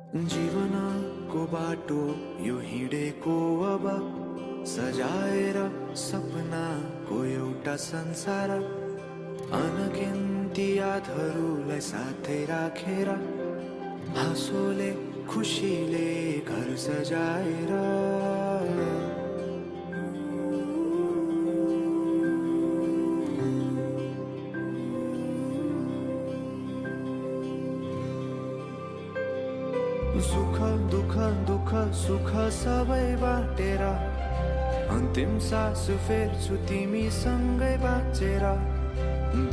जीवनको बाटो यो हिँडेको अब सजाएर सपनाको एउटा संसार, अनगिन्ती यादहरूलाई साथै राखेर हाँसोले खुसीले घर सजाएर सुख दुख दुख सुख सबै बाटेर अन्तिम सास फेर्छु तिमीसँगै बाँचेर।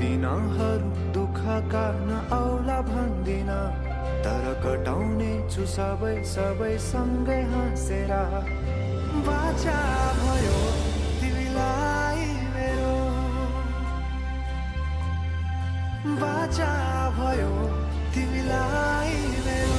दिनहरू दुःखका नआउला भन्दिन, तर कटाउने छु सबै सबै सँगै हाँसेर। बाचा भयो तिमीलाई मेरो, बाचा भयो तिमीलाई मेरो।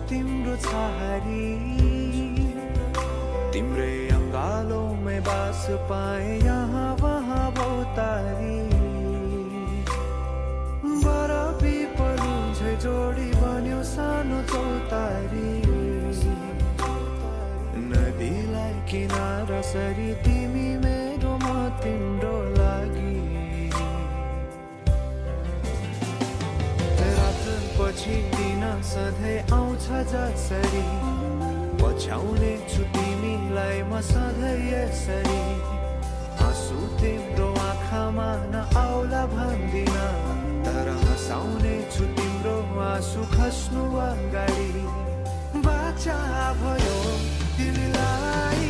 तिम्रो छहारी तिम्रै अङ्गालोमै बास पाए यहाँ वहाँ भौतारी। बरफी पलु झै जोडी बन्यो सानो चौतारी, नदीलाई किनारा सरी तिमी मेरो म तिम्रो लागि। पछि दिन सधैँ आउँछ जसरी, पछ्याउने छु तिमीलाई म सधैँ यसरी। आँसु तिम्रो आँखामा नआउला भन्दिन, तर हँसाउने छु तिम्रो आँसु खस्नु अगाडि। बाचा भयो तिमीलाई